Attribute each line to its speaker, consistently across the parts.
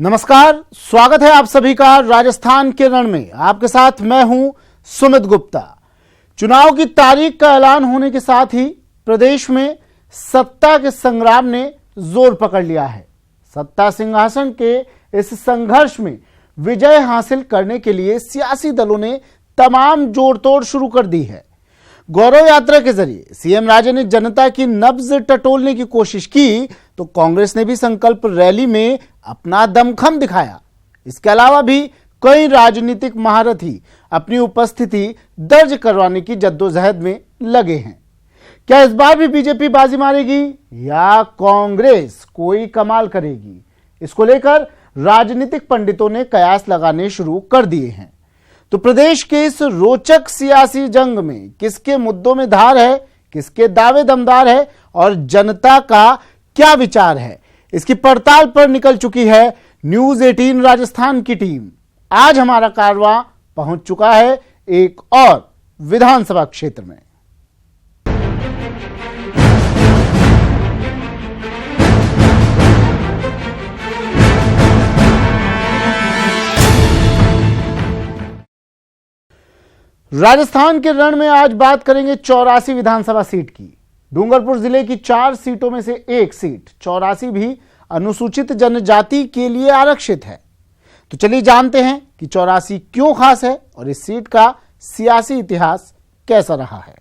Speaker 1: नमस्कार, स्वागत है आप सभी का राजस्थान के रण में। आपके साथ मैं हूं सुमित गुप्ता। चुनाव की तारीख का ऐलान होने के साथ ही प्रदेश में सत्ता के संग्राम ने जोर पकड़ लिया है। सत्ता सिंहासन के इस संघर्ष में विजय हासिल करने के लिए सियासी दलों ने तमाम जोड़तोड़ शुरू कर दी है। गौरव यात्रा के जरिए सीएम राजे ने जनता की नब्ज टटोलने की कोशिश की तो कांग्रेस ने भी संकल्प रैली में अपना दमखम दिखाया। इसके अलावा भी कई राजनीतिक महारथी अपनी उपस्थिति दर्ज करवाने की जद्दोजहद में लगे हैं। क्या इस बार भी बीजेपी बाजी मारेगी या कांग्रेस कोई कमाल करेगी? इसको लेकर राजनीतिक पंडितों ने कयास लगाने शुरू कर दिए हैं। तो प्रदेश के इस रोचक सियासी जंग में किसके मुद्दों में धार है, किसके दावे दमदार है और जनता का क्या विचार है, इसकी पड़ताल पर निकल चुकी है न्यूज 18 राजस्थान की टीम। आज हमारा कारवां पहुंच चुका है एक और विधानसभा क्षेत्र में। राजस्थान के रण में आज बात करेंगे 84 विधानसभा सीट की। डूंगरपुर जिले की 4 सीटों में से एक सीट 84 भी अनुसूचित जनजाति के लिए आरक्षित है। तो चलिए जानते हैं कि 84 क्यों खास है और इस सीट का सियासी इतिहास कैसा रहा है।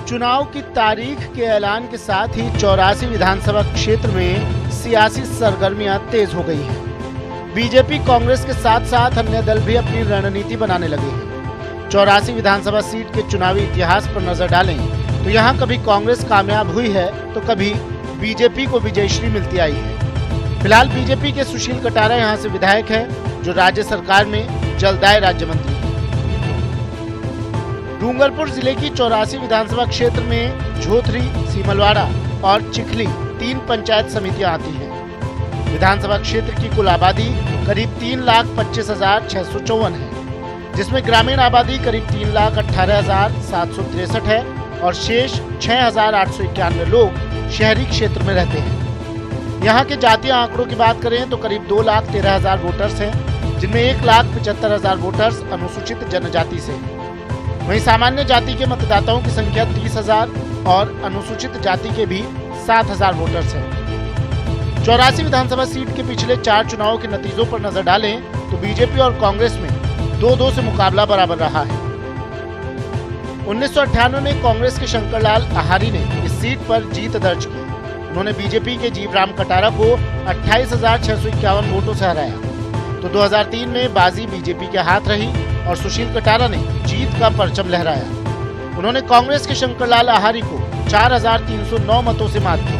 Speaker 1: चुनाव की तारीख के ऐलान के साथ ही 84 विधानसभा क्षेत्र में सियासी सरगर्मियां तेज हो गई हैं। बीजेपी कांग्रेस के साथ साथ अन्य दल भी अपनी रणनीति बनाने लगे हैं। 84 विधानसभा सीट के चुनावी इतिहास पर नजर डालें तो यहां कभी कांग्रेस कामयाब हुई है तो कभी बीजेपी को विजयश्री मिलती आई है। फिलहाल बीजेपी के सुशील कटारा यहां से विधायक है जो राज्य सरकार में जलदाय राज्य मंत्री। डूंगरपुर जिले की 84 विधानसभा क्षेत्र में झोथरी, सीमलवाड़ा और चिखली 3 पंचायत समितियां आती हैं। विधानसभा क्षेत्र की कुल आबादी करीब 3,25,654 है, जिसमें ग्रामीण आबादी करीब 3,18,763 है और शेष 6,891 लोग शहरी क्षेत्र में रहते हैं। यहाँ के जातीय आंकड़ों की बात करें तो करीब 2,13,000 वोटर्स हैं, जिनमें 1,75,000 वोटर्स अनुसूचित जनजाति से हैं। वहीं सामान्य जाति के मतदाताओं की संख्या 30,000 और अनुसूचित जाति के भी 7,000 वोटर्स हैं। 84 विधानसभा सीट के पिछले 4 चुनावों के नतीजों पर नजर डालें तो बीजेपी और कांग्रेस में 2-2 से मुकाबला बराबर रहा है। 1998 में कांग्रेस के शंकरलाल आहारी ने इस सीट पर जीत दर्ज की। उन्होंने बीजेपी के जीवराम कटारा को 28,651 वोटों से हराया। तो 2003 में बाजी बीजेपी के हाथ रही और सुशील कटारा ने जीत का परचम लहराया। उन्होंने कांग्रेस के शंकरलाल आहारी को 4,309 मतों से मात दी।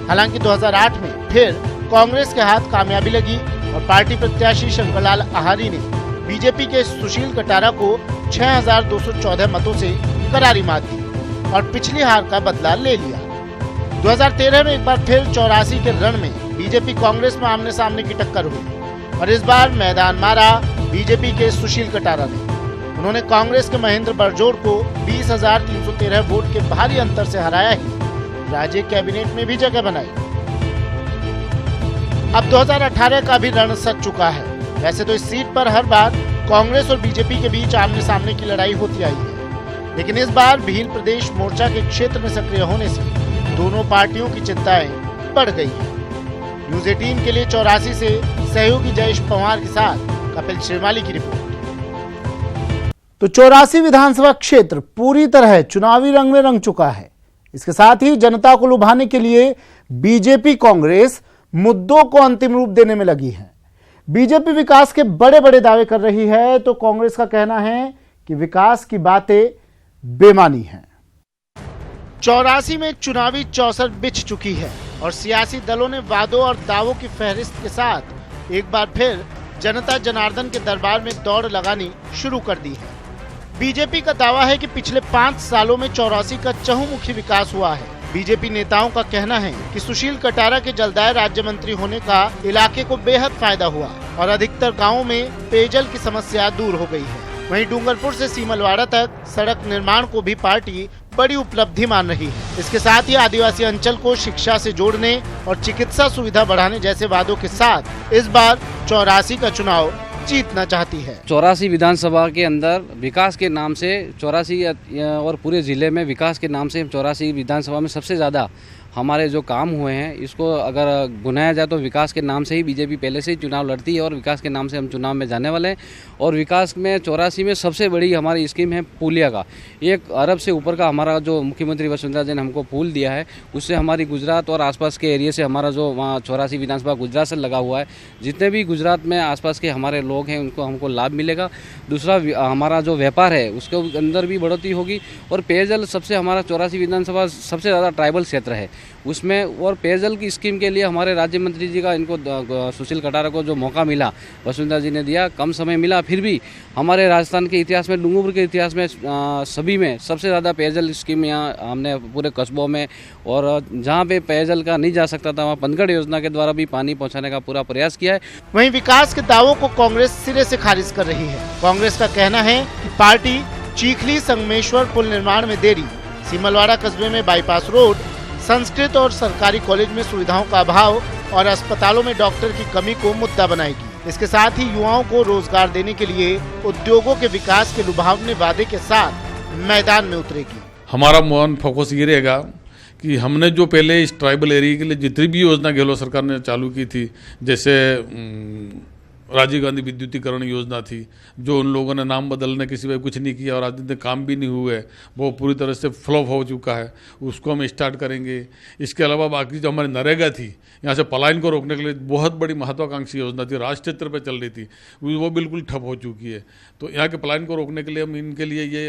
Speaker 1: हालांकि 2008 में फिर कांग्रेस के हाथ कामयाबी लगी और पार्टी प्रत्याशी शंकरलाल आहारी ने बीजेपी के सुशील कटारा को 6,214 मतों से करारी मात दी और पिछली हार का बदला ले लिया। 2013 में एक बार फिर 84 के रण में बीजेपी कांग्रेस में आमने सामने की टक्कर हुई और इस बार मैदान मारा बीजेपी के सुशील कटारा ने। उन्होंने कांग्रेस के महेंद्र बरजोड़ को 20,313 वोट के भारी अंतर से हराया ही राज्य कैबिनेट में भी जगह बनाई। अब 2018 का भी रण सज चुका है। वैसे तो इस सीट पर हर बार कांग्रेस और बीजेपी के बीच आमने सामने की लड़ाई होती आई है, लेकिन इस बार भील प्रदेश मोर्चा के क्षेत्र में सक्रिय होने से दोनों पार्टियों की चिंताएं बढ़ गई है। न्यूज 18 के लिए 84 से सहयोगी जयेश पवार के साथ कपिल श्रीमाली की रिपोर्ट। तो 84 विधानसभा क्षेत्र पूरी तरह चुनावी रंग में रंग चुका है। इसके साथ ही जनता को लुभाने के लिए बीजेपी कांग्रेस मुद्दों को अंतिम रूप देने में लगी है। बीजेपी विकास के बड़े बड़े दावे कर रही है तो कांग्रेस का कहना है कि विकास की बातें बेमानी हैं। 84 में चुनावी चौसर बिछ चुकी है और सियासी दलों ने वादों और दावों की फहरिस्त के साथ एक बार फिर जनता जनार्दन के दरबार में दौड़ लगानी शुरू कर दी है। बीजेपी का दावा है कि पिछले 5 सालों में 84 का चहुमुखी विकास हुआ है। बीजेपी नेताओं का कहना है कि सुशील कटारा के जलदाय राज्य मंत्री होने का इलाके को बेहद फायदा हुआ और अधिकतर गाँवों में पेयजल की समस्या दूर हो गई है। वहीं डूंगरपुर से सीमलवाड़ा तक सड़क निर्माण को भी पार्टी बड़ी उपलब्धि मान रही है। इसके साथ ही आदिवासी अंचल को शिक्षा से जोड़ने और चिकित्सा सुविधा बढ़ाने जैसे वादों के साथ इस बार 84 का चुनाव जीतना चाहती है।
Speaker 2: 84 विधानसभा के अंदर विकास के नाम से 84 और पूरे जिले में विकास के नाम से 84 विधानसभा में सबसे ज़्यादा हमारे जो काम हुए हैं, इसको अगर गुनाया जाए तो विकास के नाम से ही बीजेपी पहले से ही चुनाव लड़ती है और विकास के नाम से हम चुनाव में जाने वाले हैं। और विकास में 84 में सबसे बड़ी हमारी स्कीम है पुलिया का। 1 अरब से ऊपर का हमारा जो मुख्यमंत्री वसुंधरा जी ने हमको पुल दिया है, उससे हमारी गुजरात और आसपास के एरिया से हमारा जो वहाँ 84 विधानसभा गुजरात से लगा हुआ है, जितने भी गुजरात में आसपास के हमारे लोग हैं उनको हमको लाभ मिलेगा। दूसरा हमारा जो व्यापार है उसके अंदर भी बढ़ोतरी होगी। और पेयजल सबसे हमारा 84 विधानसभा सबसे ज़्यादा ट्राइबल क्षेत्र है उसमें, और पेयजल की स्कीम के लिए हमारे राज्य मंत्री जी का इनको सुशील कटारा को जो मौका मिला वसुंधरा जी ने दिया, कम समय मिला, फिर भी हमारे राजस्थान के इतिहास में, डूंगरपुर के इतिहास में सभी में सबसे ज़्यादा पेयजल स्कीम यहाँ हमने पूरे कस्बों में, और जहाँ पे पेयजल का नहीं जा सकता था वहाँ पनगढ़ योजना के द्वारा भी पानी पहुँचाने का पूरा प्रयास किया है।
Speaker 1: वहीं विकास के दावों को कांग्रेस सिरे से खारिज कर रही है। कांग्रेस का कहना है कि पार्टी चीखली संगमेश्वर पुल निर्माण में देरी, सीमलवाड़ा कस्बे में बाईपास रोड, संस्कृत और सरकारी कॉलेज में सुविधाओं का अभाव और अस्पतालों में डॉक्टर की कमी को मुद्दा बनाएगी। इसके साथ ही युवाओं को रोजगार देने के लिए उद्योगों के विकास के लुभावने वादे के साथ मैदान में उतरेगी।
Speaker 3: हमारा मोहन फोकस ये रहेगा कि हमने जो पहले इस ट्राइबल एरिया के लिए जितनी भी योजना गहलोत सरकार ने चालू की थी, जैसे राजीव गांधी विद्युतीकरण योजना थी, जो उन लोगों ने नाम बदलने के सिवाय कुछ नहीं किया और आज दिन काम भी नहीं हुए, वो पूरी तरह से फ्लॉप हो चुका है, उसको हम स्टार्ट करेंगे। इसके अलावा बाकी जो हमारी नरेगा थी, यहाँ से पलायन को रोकने के लिए बहुत बड़ी महत्वाकांक्षी योजना थी, राष्ट्रीय स्तर पर चल रही थी, वो बिल्कुल ठप हो चुकी है। तो यहाँ के पलायन को रोकने के लिए हम इनके लिए ये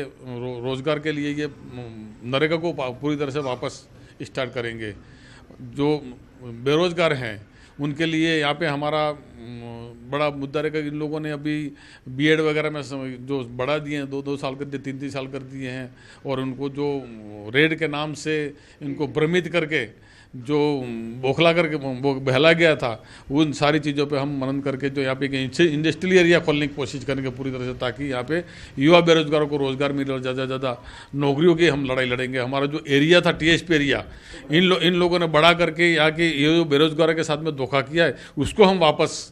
Speaker 3: रोजगार के लिए ये नरेगा को पूरी तरह से वापस स्टार्ट करेंगे। जो बेरोजगार हैं उनके लिए यहाँ पे हमारा बड़ा मुद्दा रहेगा। इन लोगों ने अभी बीएड वगैरह में जो बढ़ा दिए हैं, 2-2 साल कर दिए, 3-3 साल कर दिए हैं, और उनको जो रेड के नाम से इनको भ्रमित करके जो बौखला करके बहला गया था, उन सारी चीज़ों पे हम मनन करके जो यहाँ पे इंडस्ट्रियल एरिया खोलने की कोशिश करेंगे पूरी तरह से, ताकि यहाँ पे युवा बेरोजगारों को रोजगार मिले और ज़्यादा से ज़्यादा नौकरियों की हम लड़ाई लड़ेंगे। हमारा जो एरिया था टीएसपी एरिया, इन लोगों ने बढ़ा करके यहाँ के ये जो बेरोजगारों के साथ में धोखा किया है, उसको हम वापस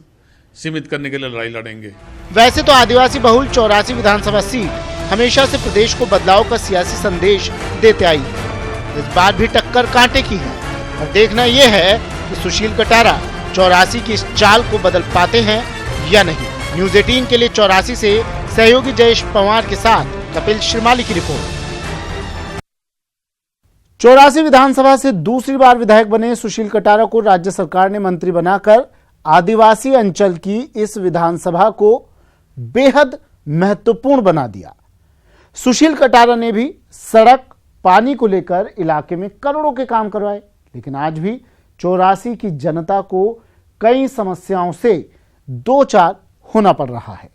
Speaker 3: सीमित करने के लिए लड़ाई लड़ेंगे।
Speaker 1: वैसे तो आदिवासी बहुल 84 विधानसभा सीट हमेशा से प्रदेश को बदलाव का सियासी संदेश देते आई है। इस बार भी टक्कर कांटे की है और देखना यह है कि सुशील कटारा 84 की इस चाल को बदल पाते हैं या नहीं। न्यूज़ 18 के लिए 84 से सहयोगी जयेश पवार के साथ कपिल श्रीमाली की रिपोर्ट। 84 विधानसभा से दूसरी बार विधायक बने सुशील कटारा को राज्य सरकार ने मंत्री बनाकर आदिवासी अंचल की इस विधानसभा को बेहद महत्वपूर्ण बना दिया। सुशील कटारा ने भी सड़क, पानी को लेकर इलाके में करोड़ों के काम करवाए, लेकिन आज भी 84 की जनता को कई समस्याओं से दो चार होना पड़ रहा है।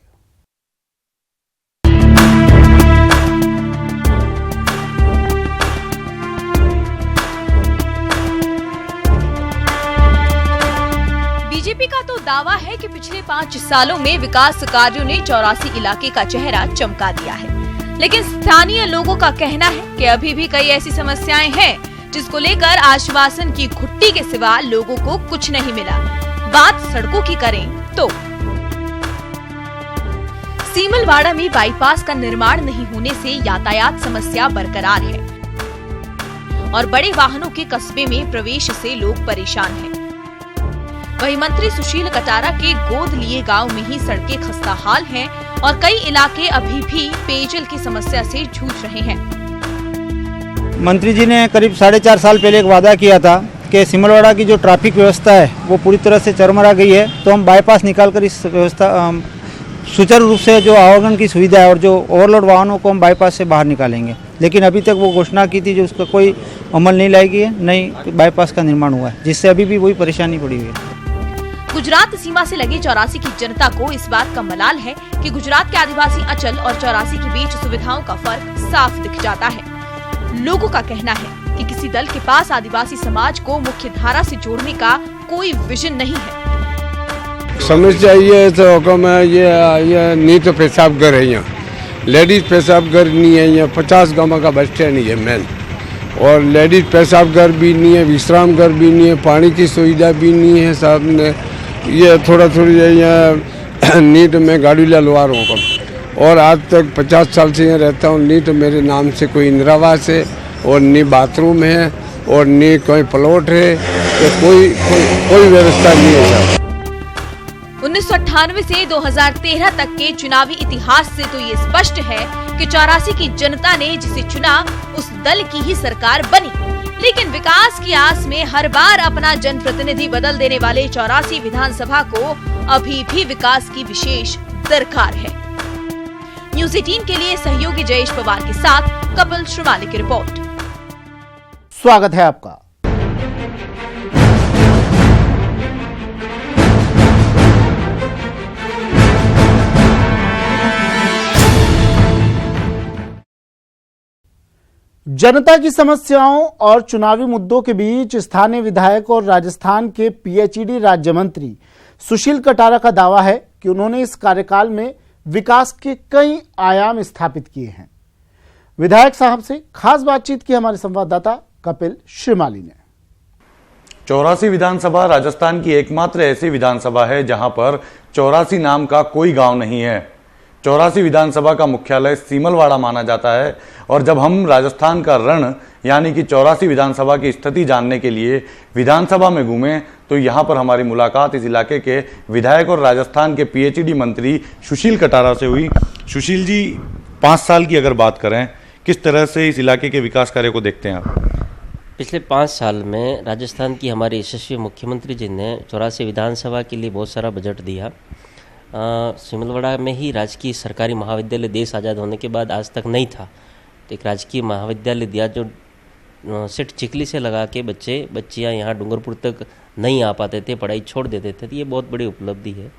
Speaker 4: बीजेपी का तो दावा है कि पिछले 5 सालों में विकास कार्यों ने 84 इलाके का चेहरा चमका दिया है, लेकिन स्थानीय लोगों का कहना है कि अभी भी कई ऐसी समस्याएं हैं जिसको लेकर आश्वासन की घुट्टी के सिवा लोगों को कुछ नहीं मिला। बात सड़कों की करें तो सीमलवाड़ा में बाईपास का निर्माण नहीं होने से यातायात समस्या बरकरार है और बड़े वाहनों के कस्बे में प्रवेश से लोग परेशान हैं। वहीं मंत्री सुशील कटारा के गोद लिए गांव में ही सड़कें खस्ताहाल हैं और कई इलाके अभी भी पेयजल की समस्या से जूझ रहे हैं।
Speaker 5: मंत्री जी ने करीब 4.5 साल पहले एक वादा किया था कि सीमलवाड़ा की जो ट्रैफिक व्यवस्था है वो पूरी तरह से चरमरा गई है, तो हम बाईपास निकालकर इस व्यवस्था सुचारू रूप से जो आवागमन की सुविधा है और जो ओवरलोड वाहनों को हम बाईपास से बाहर निकालेंगे। लेकिन अभी तक वो घोषणा की थी जो उसका कोई अमल नहीं लाई गई है, नहीं बाईपास का निर्माण हुआ है, जिससे अभी भी वही परेशानी पड़ी हुई है।
Speaker 4: गुजरात सीमा से लगे 84 की जनता को इस बात का मलाल है कि गुजरात के आदिवासी अंचल और 84 के बीच सुविधाओं का फर्क साफ दिख जाता है। लोगों का कहना है कि किसी दल के पास आदिवासी समाज को मुख्य धारा से जोड़ने का कोई विजन नहीं है।
Speaker 6: समस्या ये तो ये नीत पेशाब घर है यहाँ, लेडीज़ पेशाब घर नहीं है, यहाँ 50 गाँव का बस स्टैंड ही है मेन, और लेडीज़ पेशाब घर भी नहीं है, विश्राम घर भी नहीं है, पानी की सुविधा भी नहीं है सामने। ये थोड़ी यहाँ नीट में गाड़ी ललवा रहा हूँ और आज तक 50 साल से यहाँ रहता हूँ। नीट मेरे नाम से कोई इंदिरा आवास है और नी बाथरूम है और नी कोई प्लॉट है, तो कोई व्यवस्था नहीं है सर।
Speaker 4: 1998 से 2013 तक के चुनावी इतिहास से तो ये स्पष्ट है कि 84 की जनता ने जिसे चुना उस दल की ही सरकार बनी। लेकिन विकास की आस में हर बार अपना जनप्रतिनिधि बदल देने वाले 84 विधानसभा को अभी भी विकास की विशेष दरकार है। न्यूज़ 18 के लिए सहयोगी जयेश पवार के साथ कपिल श्रीमाली की रिपोर्ट।
Speaker 1: स्वागत है आपका। जनता की समस्याओं और चुनावी मुद्दों के बीच स्थानीय विधायक और राजस्थान के पीएचईडी राज्य मंत्री सुशील कटारा का दावा है कि उन्होंने इस कार्यकाल में विकास के कई आयाम स्थापित किए हैं। विधायक साहब से खास बातचीत की हमारे संवाददाता कपिल श्रीमाली ने।
Speaker 7: 84 विधानसभा राजस्थान की एकमात्र ऐसी विधानसभा है जहां पर 84 नाम का कोई गांव नहीं है। 84 विधानसभा का मुख्यालय सीमलवाड़ा माना जाता है और जब हम राजस्थान का रण यानी कि 84 विधानसभा की स्थिति जानने के लिए विधानसभा में घूमे तो यहाँ पर हमारी मुलाकात इस इलाके के विधायक और राजस्थान के पीएचईडी मंत्री सुशील कटारा से हुई। सुशील जी, 5 साल की अगर बात करें, किस तरह से इस इलाके के विकास कार्य को देखते हैं आप?
Speaker 8: पिछले 5 साल में राजस्थान की हमारे यशस्वी मुख्यमंत्री जी ने 84 विधानसभा के लिए बहुत सारा बजट दिया। सिमलवाड़ा में ही राजकीय सरकारी महाविद्यालय देश आज़ाद होने के बाद आज तक नहीं था, तो एक राजकीय महाविद्यालय दिया जो सिट चिकली से लगा के बच्चियाँ यहाँ डूंगरपुर तक नहीं आ पाते थे, पढ़ाई छोड़ देते थे। तो ये बहुत बड़ी उपलब्धि है।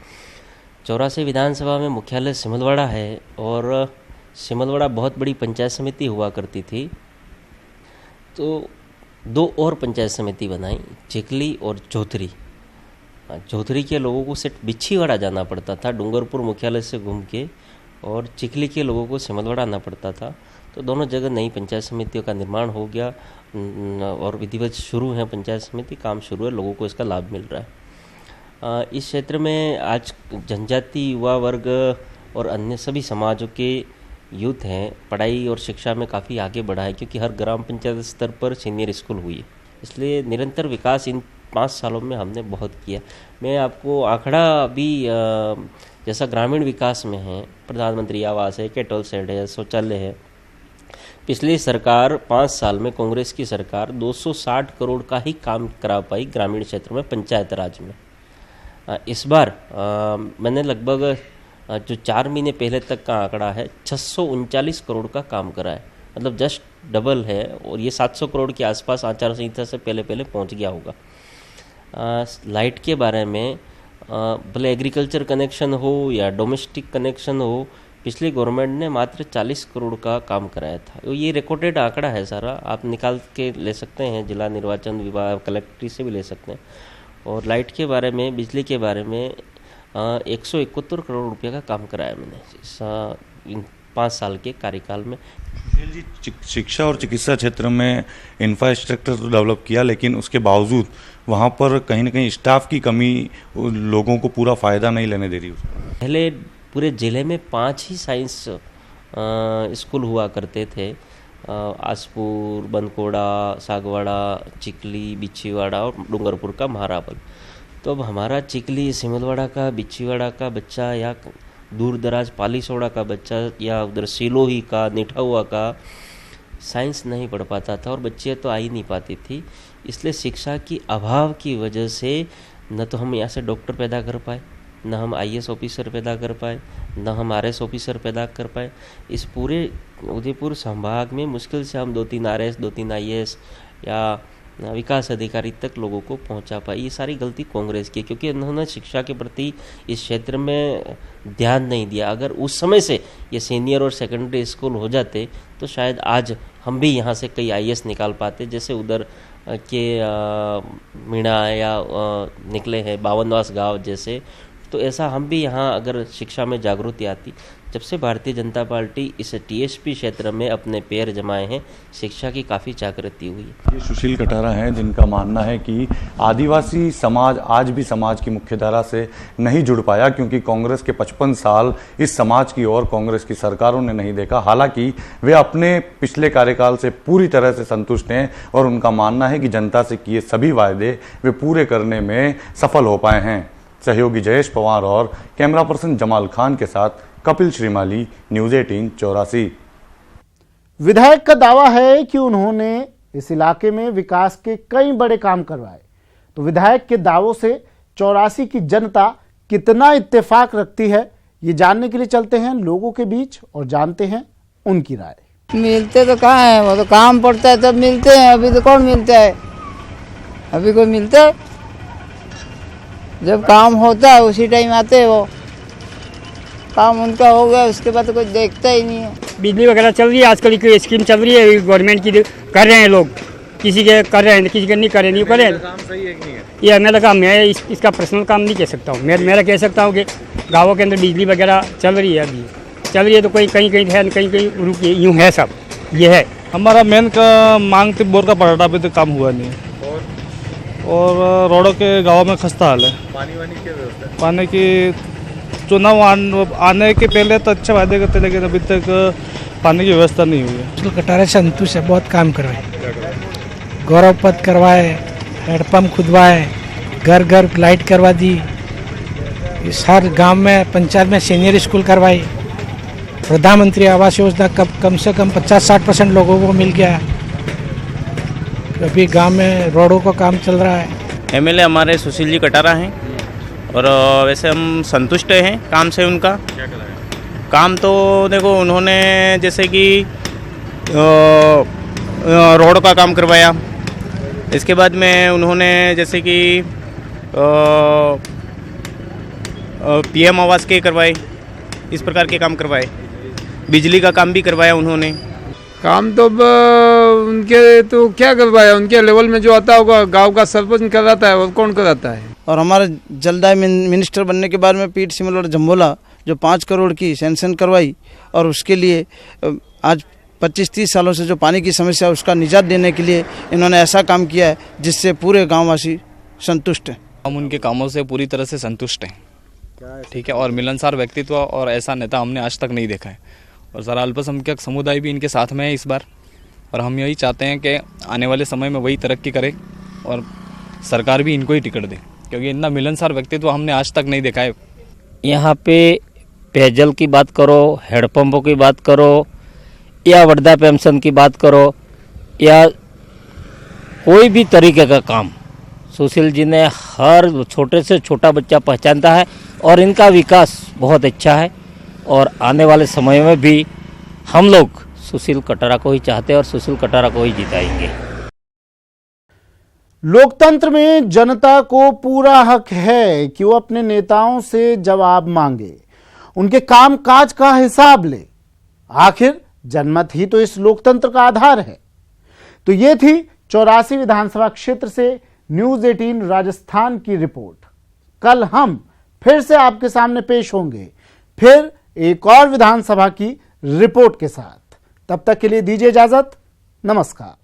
Speaker 8: 84 विधानसभा में मुख्यालय सिमलवाड़ा है और सिमलवाड़ा बहुत बड़ी पंचायत समिति हुआ करती थी, तो 2 और पंचायत समिति बनाई, चिकली और चौधरी। चौधरी के लोगों को सिर्फ बिच्छीवाड़ा जाना पड़ता था डूंगरपुर मुख्यालय से घूम के, और चिकली के लोगों को सिमलवाड़ा आना पड़ता था। तो दोनों जगह नई पंचायत समितियों का निर्माण हो गया और विधिवत शुरू है, पंचायत समिति काम शुरू है, लोगों को इसका लाभ मिल रहा है। इस क्षेत्र में आज जनजाति युवा वर्ग और अन्य सभी समाजों के यूथ हैं, पढ़ाई और शिक्षा में काफ़ी आगे बढ़ा है, क्योंकि हर ग्राम पंचायत स्तर पर सीनियर स्कूल हुई है। इसलिए निरंतर विकास इन 5 सालों में हमने बहुत किया। मैं आपको आंकड़ा अभी जैसा ग्रामीण विकास में है, प्रधानमंत्री आवास है, कैटल शेड है, शौचालय है। पिछली सरकार 5 साल में कांग्रेस की सरकार 260 करोड़ का ही काम करा पाई ग्रामीण क्षेत्र में, पंचायत राज में। इस बार मैंने लगभग जो 4 महीने पहले तक का आंकड़ा है 639 करोड़ का काम करा है, मतलब जस्ट डबल है, और ये 700 करोड़ के आसपास आचार संहिता से पहले पहुंच गया होगा। लाइट के बारे में भले एग्रीकल्चर कनेक्शन हो या डोमेस्टिक कनेक्शन हो, पिछली गवर्नमेंट ने मात्र 40 करोड़ का काम कराया था। तो ये रिकॉर्डेड आंकड़ा है सारा, आप निकाल के ले सकते हैं, जिला निर्वाचन विभाग कलेक्ट्री से भी ले सकते हैं। और लाइट के बारे में, बिजली के बारे में 171 करोड़ रुपये का काम कराया मैंने इन 5 साल के कार्यकाल में।
Speaker 7: जी, शिक्षा और चिकित्सा क्षेत्र में इंफ्रास्ट्रक्चर तो डेवलप किया, लेकिन उसके बावजूद वहाँ पर कहीं ना कहीं स्टाफ की कमी लोगों को पूरा फ़ायदा नहीं लेने दे रही।
Speaker 8: पहले पूरे ज़िले में 5 ही साइंस स्कूल हुआ करते थे, आसपुर, बनकोड़ा, सागवाड़ा, चिकली, बिच्छीवाड़ा और डूंगरपुर का महारावल। तो अब हमारा चिकली, सिमलवाड़ा का, बिच्छीवाड़ा का बच्चा या दूर दराज पालीसोड़ा का बच्चा या उधर सिलोही का, निठाउआ का साइंस नहीं पढ़ पाता था और बच्चे तो आ ही नहीं पाती थी। इसलिए शिक्षा की अभाव की वजह से न तो हम यहाँ से डॉक्टर पैदा कर पाए, न हम आईएएस ऑफिसर पैदा कर पाए, न हम आरएस ऑफिसर पैदा कर पाए। इस पूरे उदयपुर संभाग में मुश्किल से हम 2-3 आरएस, 2-3 आईएएस या विकास अधिकारी तक लोगों को पहुंचा पाई। ये सारी गलती कांग्रेस की, क्योंकि उन्होंने शिक्षा के प्रति इस क्षेत्र में ध्यान नहीं दिया। अगर उस समय से ये सीनियर और सेकेंडरी स्कूल हो जाते तो शायद आज हम भी यहाँ से कई आईएएस निकाल पाते, जैसे उधर के मीणा या निकले हैं 52वास गाँव जैसे तो ऐसा हम भी यहाँ अगर शिक्षा में जागृति आती, जब से भारतीय जनता पार्टी इस टीएसपी क्षेत्र में अपने पैर जमाए हैं, शिक्षा की काफ़ी जागृति हुई है।
Speaker 7: ये सुशील कटारा हैं जिनका मानना है कि आदिवासी समाज आज भी समाज की मुख्यधारा से नहीं जुड़ पाया, क्योंकि कांग्रेस के 55 साल इस समाज की ओर कांग्रेस की सरकारों ने नहीं देखा। हालांकि वे अपने पिछले कार्यकाल से पूरी तरह से संतुष्ट हैं और उनका मानना है कि जनता से किए सभी वायदे वे पूरे करने में सफल हो पाए हैं। सहयोगी जयेश पवार और कैमरा पर्सन जमाल खान के साथ कपिल श्रीमाली, न्यूज़ 18 84।
Speaker 1: विधायक का दावा है कि उन्होंने इस इलाके में विकास के कई बड़े काम करवाए। तो विधायक के दावों से 84 की जनता कितना इत्तेफाक रखती है, ये जानने के लिए चलते हैं लोगों के बीच और जानते हैं उनकी राय।
Speaker 9: मिलते तो कहाँ है, वो तो काम पड़ता है तब मिलते हैं। अभी तो कौन मिलता है, अभी कोई मिलता है? जब काम होता है उसी टाइम आते हैं। वो काम उनका हो गया, उसके बाद तो कोई देखता ही नहीं है।
Speaker 10: बिजली वगैरह चल रही है, आजकल की स्कीम चल रही है गवर्नमेंट की, कर रहे हैं लोग, किसी के कर रहे हैं, किसी के नहीं कर रहे, नहीं कर रहे हैं। काम सही है कि नहीं है? ये मेरा काम, मैं इसका पर्सनल काम नहीं कह सकता हूँ। मेरा कह सकता हूँ कि गाँवों के अंदर बिजली वगैरह चल रही है, अभी चल रही है, तो कहीं कहीं है, कहीं कहीं रुक यूँ है, सब ये है।
Speaker 11: हमारा मेन का मांग थी बोर का पराठा, अभी तो काम हुआ नहीं है। और रोडों के गाँव में खस्ता हाल है। पानी वानी क्या व्यवस्था है? पानी की चुनाव आने के पहले तो अच्छे वादे करते, लेकिन अभी तक पानी की व्यवस्था नहीं हुई है।
Speaker 12: सुशील कटारा संतुष्ट है, बहुत काम करवाए, गौरव पथ करवाए, हैंडपम्प खुदवाए, घर घर लाइट करवा दी, इस हर गांव में पंचायत में सीनियर स्कूल करवाई, प्रधानमंत्री आवास योजना कम से कम 50-60% लोगों को मिल गया। अभी गांव में रोडों का काम चल रहा है।
Speaker 13: एमएलए हमारे सुशील जी कटारा हैं और वैसे हम संतुष्ट हैं काम से। उनका क्या काम तो देखो, उन्होंने जैसे कि रोड का काम करवाया, इसके बाद में उन्होंने जैसे कि पीएम आवास के करवाए, इस प्रकार के काम करवाए, बिजली का काम भी करवाया उन्होंने।
Speaker 6: काम तो उनके तो क्या करवाया, उनके लेवल में जो आता होगा गांव का सरपंच कराता है, और कौन कराता है।
Speaker 5: और हमारे जलदाय मिनिस्टर बनने के बाद में पीठ सिमलवाड़ा जम्बोला जो 5 करोड़ की सैंक्शन करवाई, और उसके लिए आज 25-30 सालों से जो पानी की समस्या उसका निजात देने के लिए इन्होंने ऐसा काम किया है जिससे पूरे गाँववासी संतुष्ट हैं।
Speaker 14: हम उनके कामों से पूरी तरह से संतुष्ट हैं, ठीक है। और मिलनसार व्यक्तित्व और ऐसा नेता हमने आज तक नहीं देखा है। और ज़रा अल्पसंख्यक समुदाय भी इनके साथ में है इस बार, और हम यही चाहते हैं कि आने वाले समय में वही तरक्की करे और सरकार भी इनको ही टिकट दे, क्योंकि इतना मिलनसार व्यक्तित्व हमने आज तक नहीं देखा है।
Speaker 15: यहाँ पे पेयजल की बात करो, हैंडपम्पों की बात करो, या वृद्धा पेंशन की बात करो, या कोई भी तरीके का काम सुशील जी ने हर छोटे से छोटा बच्चा पहचानता है, और इनका विकास बहुत अच्छा है। और आने वाले समय में भी हम लोग सुशील कटारा को ही चाहते हैं और सुशील कटारा को ही जिताएंगे।
Speaker 1: लोकतंत्र में जनता को पूरा हक है कि वो अपने नेताओं से जवाब मांगे, उनके कामकाज का हिसाब ले। आखिर जनमत ही तो इस लोकतंत्र का आधार है। तो ये थी 84 विधानसभा क्षेत्र से न्यूज़ 18 राजस्थान की रिपोर्ट। कल हम फिर से आपके सामने पेश होंगे, फिर एक और विधानसभा की रिपोर्ट के साथ। तब तक के लिए दीजिए इजाजत। नमस्कार।